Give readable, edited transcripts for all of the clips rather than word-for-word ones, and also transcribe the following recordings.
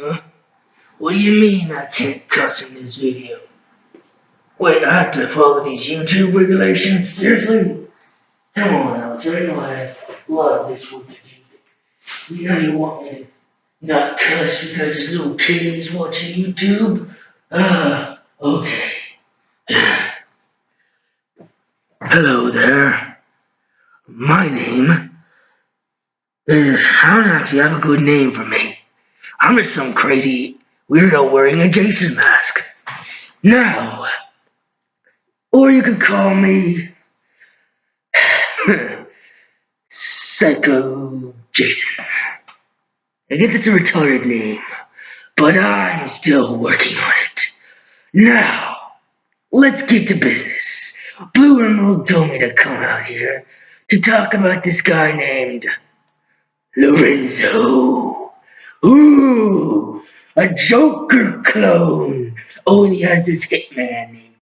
Huh? What do you mean I can't cuss in this video? Wait, I have to follow these YouTube regulations? Seriously? Come on, Alex, I know I love this work to do. You know you want me to not cuss because there's little kids watching YouTube? Okay. Hello there. My name I don't actually have a good name for me. I'm just some crazy weirdo wearing a Jason mask. Now, or you could call me Psycho Jason. I get that's a retarded name, but I'm still working on it. Now, let's get to business. Blue Emerald told me to come out here to talk about this guy named Lorenzo. Ooh, a Joker clone. Oh, and he has this hitman named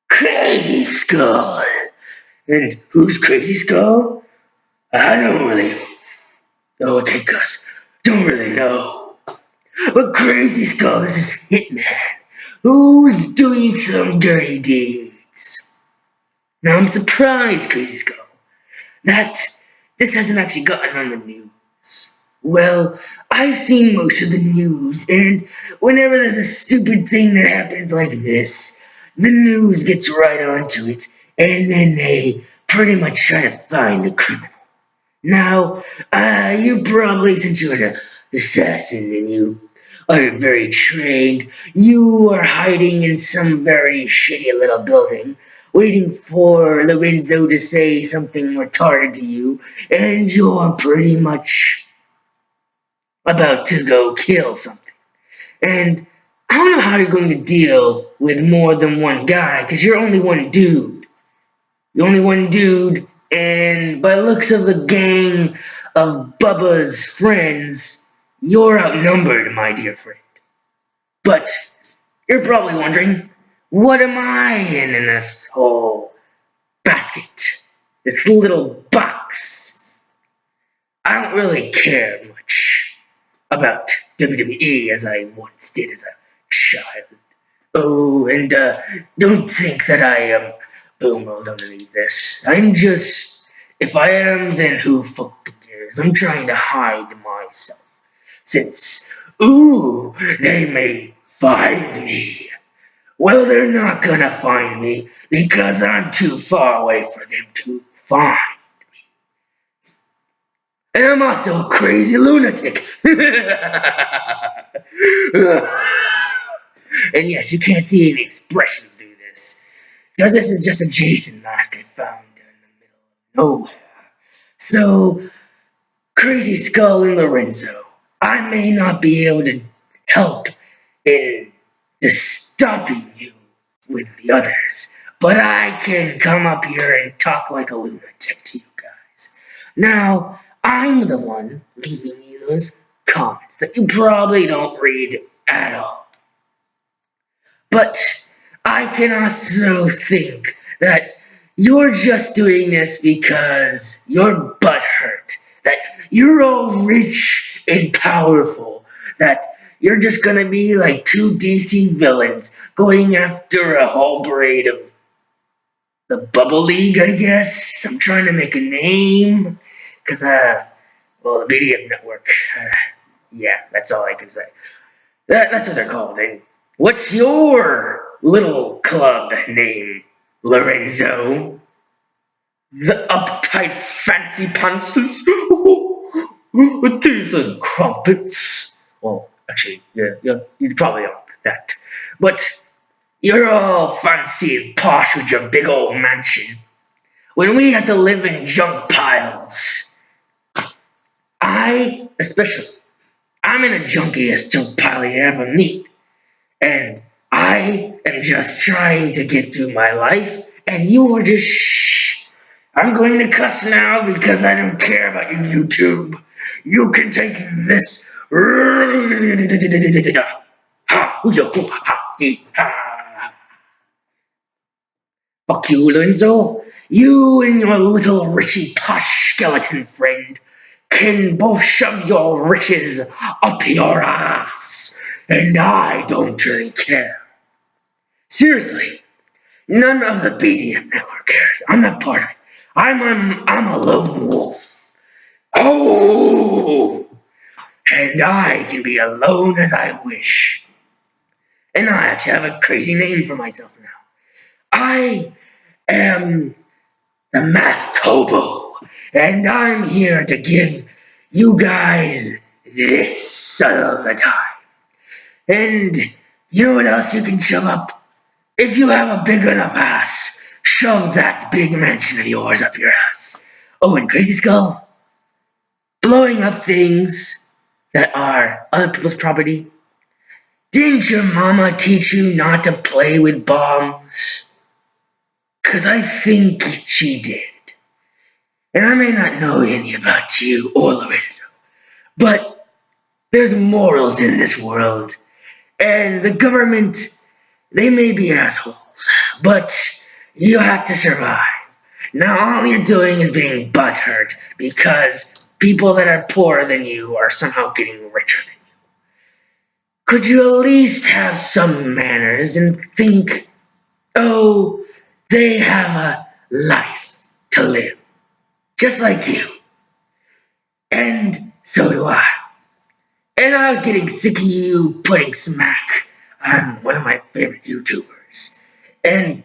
Crazy Skull. And who's Crazy Skull? I don't really. Oh, okay, Gus. Don't really know. But Crazy Skull is this hitman who's doing some dirty deeds. Now, I'm surprised, Crazy Skull, that this hasn't actually gotten on the news. Well, I've seen most of the news, and whenever there's a stupid thing that happens like this, the news gets right onto it, and then they pretty much try to find the criminal. Now, you probably, since you're an assassin and you are very trained, you are hiding in some very shitty little building, waiting for Lorenzo to say something retarded to you, and you're pretty much about to go kill something. And I don't know how you're going to deal with more than one guy, because you're only one dude. You're only one dude, and by the looks of the gang of Bubba's friends, you're outnumbered, my dear friend. But you're probably wondering, what am I in this whole basket? This little box? I don't really care much about WWE as I once did as a child. Oh, and don't think that I am boom-rolled underneath this. I'm just, if I am, then who fucking cares? I'm trying to hide myself. Since, they may find me. Well, they're not gonna find me because I'm too far away for them to find. And I'm also a crazy lunatic. And yes, you can't see any expression through this, because this is just a Jason mask I found in the middle of nowhere. So, Crazy Skull and Lorenzo, I may not be able to help in stopping you with the others, but I can come up here and talk like a lunatic to you guys. Now, I'm the one leaving you those comments that you probably don't read at all. But I can also think that you're just doing this because you're butthurt, that you're all rich and powerful, that you're just gonna be like two DC villains going after a whole braid of the Bubble League, I guess. I'm trying to make a name, because, the BDF Network, yeah, that's all I can say. That's what they're called. And what's your little club name, Lorenzo? The Uptight Fancy Pantsers? Teas and crumpets. Well, actually, yeah, you probably aren't that. But you're all fancy and posh with your big old mansion, when we have to live in junk piles. I'm in a junkiest junk pile you ever meet. And I am just trying to get through my life, and you are just shh. I'm going to cuss now because I don't care about you, YouTube. You can take this. Fuck you, Lorenzo. You and your little Richie Posh skeleton friend can both shove your riches up your ass. ass, and I don't really care. Seriously, none of the BDM network cares. I'm not part of it. I'm a lone wolf. Oh, and I can be alone as I wish. And I actually have a crazy name for myself now. I am the masked hobo, and I'm here to give you guys this all the time. And you know what else you can shove up? If you have a big enough ass, shove that big mansion of yours up your ass. Oh, and Crazy Skull, blowing up things that are other people's property. Didn't your mama teach you not to play with bombs? 'Cause I think she did. And I may not know any about you or Lorenzo, but there's morals in this world. And the government, they may be assholes, but you have to survive. Now all you're doing is being butthurt because people that are poorer than you are somehow getting richer than you. Could you at least have some manners and think, oh, they have a life to live, just like you. And so do I. And I was getting sick of you putting smack on one of my favorite YouTubers. And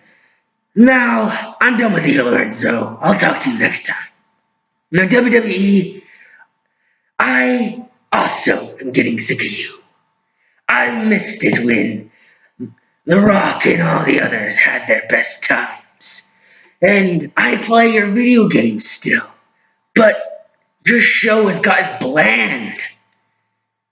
now I'm done with you, Lorenzo. I'll talk to you next time. Now, WWE, I also am getting sick of you. I missed it when The Rock and all the others had their best times. And I play your video games still. But your show has gotten bland.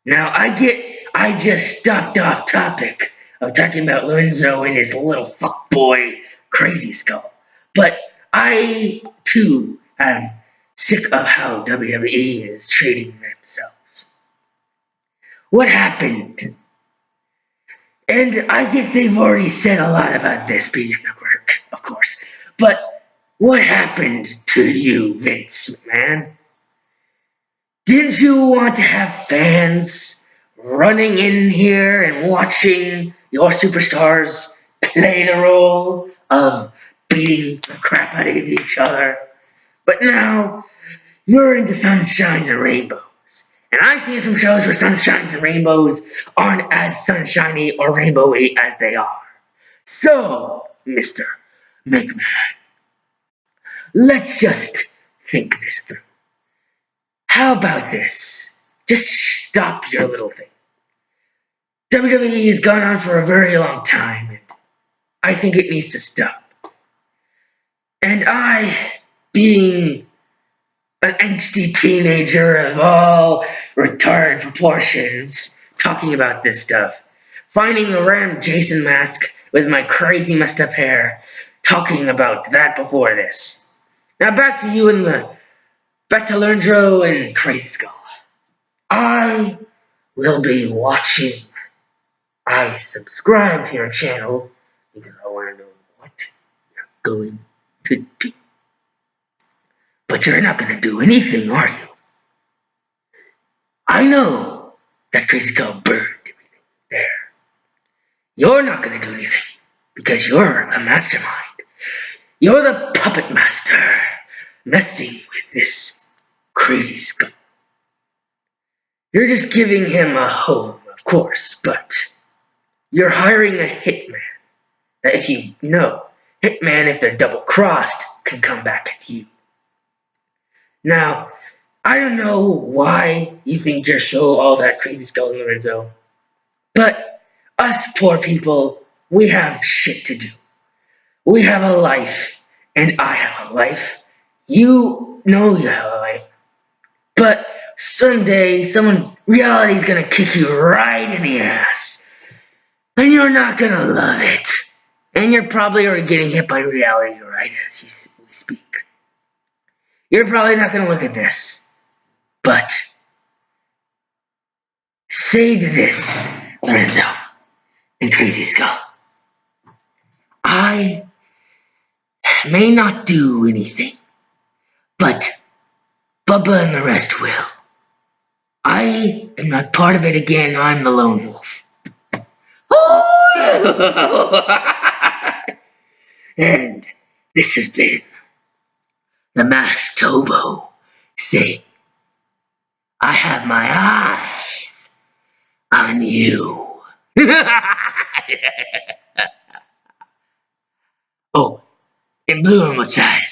Now, I just stopped off topic of talking about Lorenzo and his little fuckboy Crazy Skull. But I, too, am sick of how WWE is treating themselves. What happened? And I get they've already said a lot about this BDM network, of course. But what happened to you, Vince McMahon? Didn't you want to have fans running in here and watching your superstars play the role of beating the crap out of each other? But now you're into sunshines and rainbows. And I've seen some shows where sunshines and rainbows aren't as sunshiny or rainbowy as they are. So, Mr. McMahon, let's just think this through. How about this? Just stop your little thing. WWE has gone on for a very long time, and I think it needs to stop. And I, being an angsty teenager of all retarded proportions, talking about this stuff, finding a random Jason mask with my crazy messed up hair, talking about that before this. Now back to Lorenzo and Crazy Skull. I will be watching. I subscribe to your channel because I want to know what you're going to do. But you're not going to do anything, are you? I know that Crazy Skull burned everything there. You're not going to do anything because you're the mastermind. You're the puppet master messing with this Crazy Skull. You're just giving him a home, of course, but you're hiring a hitman that, if you know, hitman, if they're double-crossed, can come back at you. Now, I don't know why you think you're so all that Crazy Skull and Lorenzo, but us poor people, we have shit to do. We have a life, and I have a life. You know you have a life, but someday reality's gonna kick you right in the ass, and you're not gonna love it. And you're probably already getting hit by reality right as we speak. You're probably not gonna look at this, but say to this, Lorenzo and Crazy Skull, I may not do anything, but Bubba and the rest will. I am not part of it again. I'm the lone wolf. And this has been the masked hobo saying, I have my eyes on you. Oh, in blue and what size?